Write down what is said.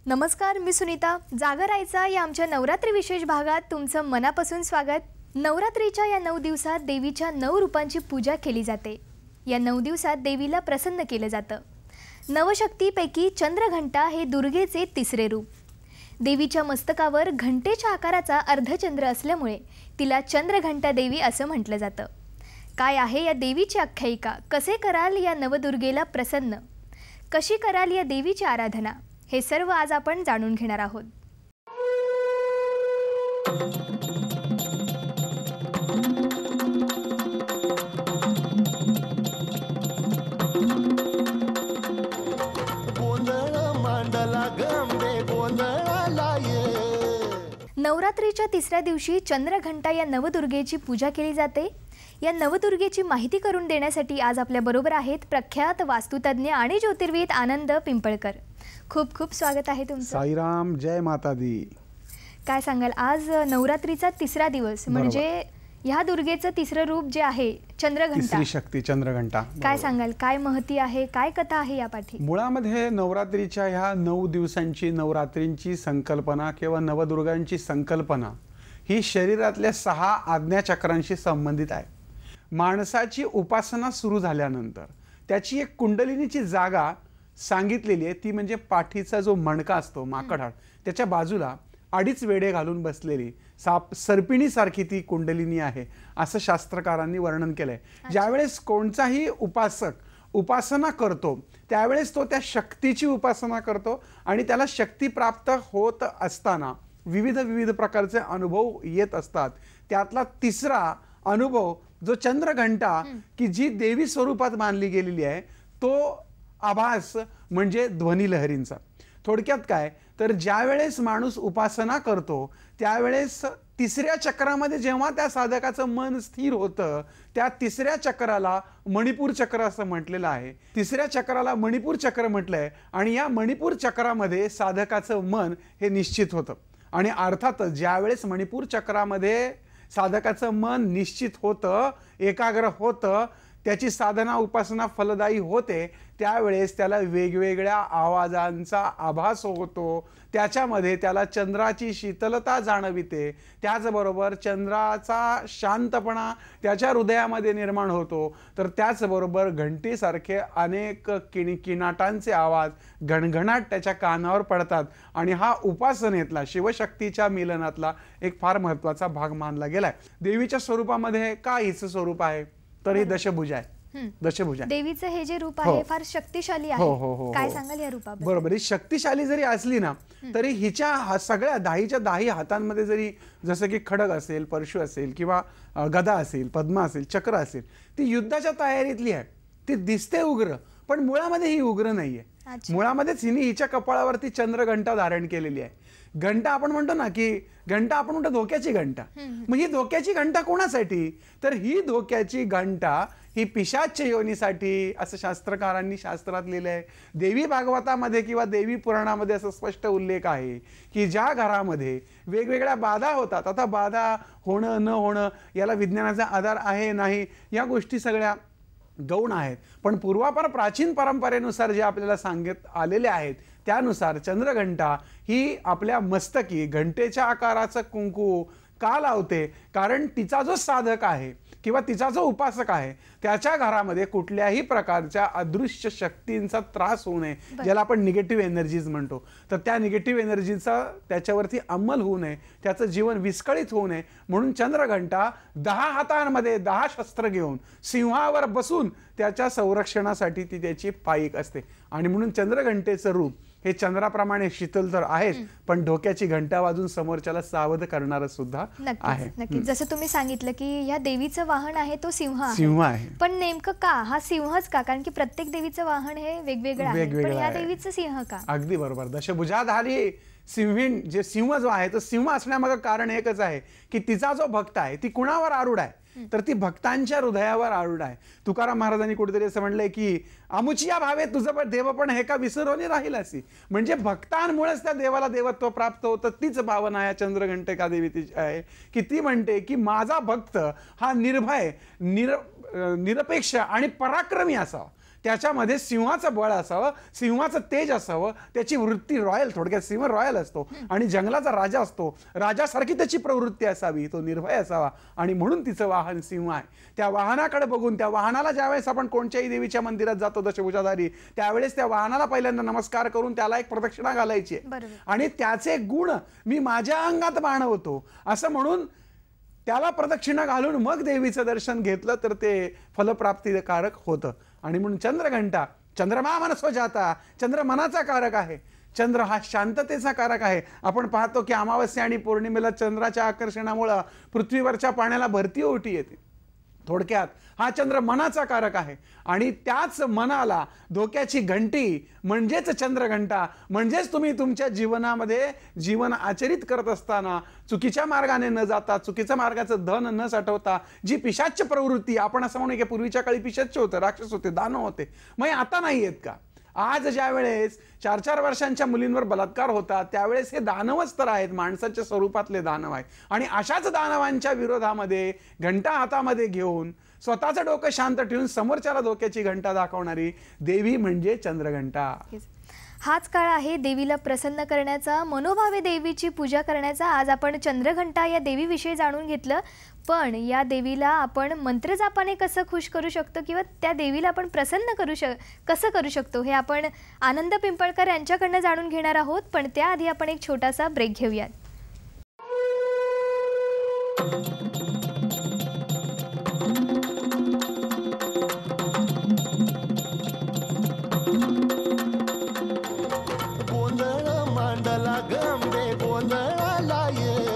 नमस्कार, मी सुनीता. जागर राहायचा या आमच्या नवरात्री विशेष भागात तुमचं मनापासून स्वागत. नवरात्रीच्या या 9 दिवसात देवीच्या 9 रूपांची पूजा केली जाते. या 9 दिवसात देवीला प्रसन्न केलं जातं. नवशक्तीपैकी चंद्रघंटा हे दुर्गेचे तिसरे रूप. देवीच्या मस्तकावर घंटेच्या आकाराचा अर्धचंद्र असल्यामुळे तिला चंद्रघंटा देवी असं म्हटलं जातं. काय आहे या देवीची आख्यायिका? कसे कराल या नवदुर्गेला प्रसन्न? कशी कराल या देवीची आराधना? हे सर्व आज आपण जाणून घेणार आहोत. नवरात्रीच्या तिसऱ्या दिवशी चंद्रघंटा या नवदुर्गेची पूजा केली जाते. या नवदुर्गेची माहिती करून देण्यासाठी आज आपल्या बरोबर आहेत प्रख्यात वास्तुतज्ञ आणि ज्योतिर्विद आनंद पिंपळकर. खूप खूप स्वागत आहे तुमचं. साईराम, जय माता दी. काय सांगाल, आज नवरात्रीचा तिसरा दिवस म्हणजे ह्या दुर्गेचं तिसरं रूप जे आहे चंद्रघंटा, तिसरी शक्ती चंद्रघंटा. काय सांगाल, काय महती आहे, काय कथा आहे या पाठी? मुळामध्ये नवरात्रीच्या ह्या 9 दिवसांची नवरात्रींची संकल्पना किंवा नवदुर्गांची संकल्पना ही शरीरातल्या 6 आज्ञाचक्रांशी संबंधित आहे. माणसाची उपासना सुरू झाल्यानंतर त्याची एक कुंडलिनीची जागा सांगितलेली आहे, ती म्हणजे पाठीचा जो मणका असतो, माकडहाड, त्याच्या बाजूला 2.5 वेढे घालून बसलेली सर्पिणीसारखी ती कुंडलिनी आहे असं शास्त्रकारांनी वर्णन केलंय. ज्यावेळेस कोणताही उपासक उपासना करतो त्यावेळेस तो त्या शक्तीची उपासना करतो आणि त्याला शक्ती प्राप्त होत असताना विविध प्रकारचे अनुभव येत असतात. त्यातला तिसरा अनुभव जो चंद्रघंटा की जी देवी स्वरूपात मानली गेलेली आहे, तो आभास म्हणजे ध्वनी लहरींचा. थोडक्यात काय तर ज्यावेळेस माणूस उपासना करतो त्यावेळेस तिसऱ्या चक्रामध्ये जेव्हा त्या साधकाचं मन स्थिर होतं, त्या तिसऱ्या चक्राला मणिपूर चक्र असं म्हटलेलं आहे. तिसऱ्या चक्राला मणिपूर चक्र म्हटलंय आणि या मणिपूर चक्रामध्ये साधकाचं मन हे निश्चित होतं. आणि अर्थातच ज्यावेळेस मणिपूर चक्रामध्ये साधकाचं मन निश्चित होतं, एकाग्र होतं, त्याची साधना उपासना फलदायी होते, त्यावेळेस त्याला वेगवेगळ्या आवाजांचा आभास होतो. त्याच्यामध्ये त्याला चंद्राची शीतलता जाणविते. त्याचबरोबर चंद्राचा शांतपणा त्याच्या हृदयामध्ये निर्माण होतो. तर त्याचबरोबर घंटीसारखे अनेक किनाटांचे आवाज घणघणाट त्याच्या कानावर पडतात. आणि हा उपासनेतला शिवशक्तीच्या मिलनातला एक फार महत्त्वाचा भाग मानला गेलाय. देवीच्या स्वरूपामध्ये काय हिचं स्वरूप आहे तर ही दशभुजा आहे. दशभुजा देवीचं हे जे रूप आहे फार शक्तिशाली आहे. काय सांगाल या रूपाबद्दल? बरोबर, ही शक्तिशाली जरी असली ना तरी हिच्या सगळ्या 10च्या 10 हातांमध्ये जरी जसं की खडग असेल, परशु असेल किंवा गदा असेल, पद्म असेल, चक्र असेल, ती युद्धाच्या तयारीतली आहे. ती दिसते उग्र पण मुळामध्ये ही उग्र नाहीये. मुळामध्येच हिने हिच्या कपाळावरती चंद्रघंटा धारण केलेली आहे. घंटा आपण म्हणतो ना की घंटा आपण म्हणतो धोक्याची घंटा. मग ही धोक्याची घंटा कोणासाठी? तर ही धोक्याची घंटा ही पिशाच योनीसाठी असं शास्त्रकारांनी शास्त्रात लिहिलंय. देवी भागवतामध्ये किंवा देवी पुराणामध्ये असं स्पष्ट उल्लेख आहे की ज्या घरामध्ये वेगवेगळ्या बाधा होतात, आता बाधा होणं न होणं याला विज्ञानाचा आधार आहे नाही या गोष्टी सगळ्या गौण आहेत, पण पूर्वापार प्राचीन परंपरेनुसार जे आपल्याला सांगत आलेले आहेत त्यानुसार चंद्रघंटा ही आपल्या मस्तकी घंटेच्या आकाराचं कुंकू का लावते? कारण तिचा जो साधक आहे किंवा तिचा जो उपासक आहे त्याच्या घरामध्ये कुठल्याही प्रकारच्या अदृश्य शक्तींचा त्रास होऊ नये, ज्याला आपण निगेटिव्ह एनर्जीज म्हणतो, तर त्या निगेटिव्ह एनर्जीचा त्याच्यावरती अंमल होऊ नये, त्याचं जीवन विस्कळीत होऊ नये म्हणून चंद्रघंटा 10 हातांमध्ये 10 शस्त्र घेऊन सिंहावर बसून त्याच्या संरक्षणासाठी ती त्याची पायीक असते. आणि म्हणून चंद्रघंटेचं रूप हे चंद्राप्रमाणे शीतल तर आहेच, पण डोक्याची घंटा वाजून समोरच्याला सावध करणारं सुद्धा आहे. नक्कीच, जसं तुम्ही सांगितलं की या देवीचं वाहन आहे तो सिंह आहे. पण नेमकं का हा सिंहच का? कारण की प्रत्येक देवीचं वाहन हे वेगवेगळं आहे, पण या देवीचं सिंह का? अगदी बरोबर. दशभुजाधारी सिंहीण जे सिंह जो आहे तो सिंह असण्यामागे कारण एकच आहे की तिचा जो भक्त आहे ती कुणावर आरूढ आहे? तर ती भक्तांच्या हृदयावर आरूढ आहे. तुकाराम महाराजांनी कुठेतरी असं म्हणलंय की अमुचिया भावे तुझं पण देव पण हे का विसरोनी राहील असी. म्हणजे भक्तांमुळेच त्या देवाला देवत्व प्राप्त होतं. तीच भावना या चंद्रघंटिका देवीची आहे की ती म्हणते की माझा भक्त हा निर्भय निरपेक्ष आणि पराक्रमी असावा. त्याच्यामध्ये सिंहाचं बळ असावं, सिंहाचं तेज असावं, त्याची वृत्ती रॉयल, थोडक्यात सिंह रॉयल असतो आणि जंगलाचा राजा असतो, राजासारखी त्याची प्रवृत्ती असावी, तो निर्भय असावा. आणि म्हणून तिचं वाहन सिंह आहे. त्या वाहनाकडे बघून, त्या वाहनाला ज्यावेळेस आपण कोणत्याही देवीच्या मंदिरात जातो दशभुजाधारी, त्यावेळेस त्या वाहनाला पहिल्यांदा नमस्कार करून त्याला एक प्रदक्षिणा घालायची आणि त्याचे गुण मी माझ्या अंगात बाणवतो असं म्हणून त्याला प्रदक्षिणा घालून मग देवीचं दर्शन घेतलं तर ते फलप्राप्तिकारक होतं. आणि म्हणून चंद्रघंटा, चंद्रमा मनसो जाता, चंद्र मनाचा कारक आहे. चंद्र हा शांततेचा कारक आहे. आपण पाहतो की अमावस्या आणि पौर्णिमेला चंद्राच्या आकर्षणामुळं पृथ्वीवरच्या पाण्याला भरती ओटी येते. थोडक्यात हा चंद्र मनाचा कारक आहे आणि त्याच मनाला धोक्याची घंटी म्हणजेच चंद्रघंटा, म्हणजेच तुम्ही तुमच्या जीवनामध्ये जीवन आचरित करत असताना चुकीच्या मार्गाने न जाता, चुकीच्या मार्गाचं धन न साठवता जी पिशाच्च प्रवृत्ती, आपण असं म्हणू की पूर्वीच्या काळी पिशाच्च होतं, राक्षस होते, दानव होते, मग आता नाही आहेत का? आज ज्या वेळेस 4-4 वर्षांच्या मुलींवर बलात्कार होतात त्यावेळेस हे दानवच तर आहेत, माणसाच्या स्वरूपातले दानव आहेत. आणि अशाच दानवांच्या विरोधामध्ये घंटा हातामध्ये घेऊन स्वतःचं डोकं शांत ठेवून समोरच्याला धोक्याची घंटा दाखवणारी देवी म्हणजे चंद्रघंटा. हाच काळ आहे देवीला प्रसन्न करण्याचा, मनोभावे देवीची पूजा करण्याचा. आज आपण चंद्रघंटा या देवीविषयी जाणून घेतलं. पण या देवीला आपण मंत्रजापाने कसं खुश करू शकतो किंवा त्या देवीला आपण प्रसन्न कसं करू शकतो हे आपण आनंद पिंपळकर यांच्याकडनं जाणून घेणार आहोत. पण त्याआधी आपण एक छोटासा ब्रेक घेऊयात. गोंधळ मांडला गंबे गोंधळाला ये,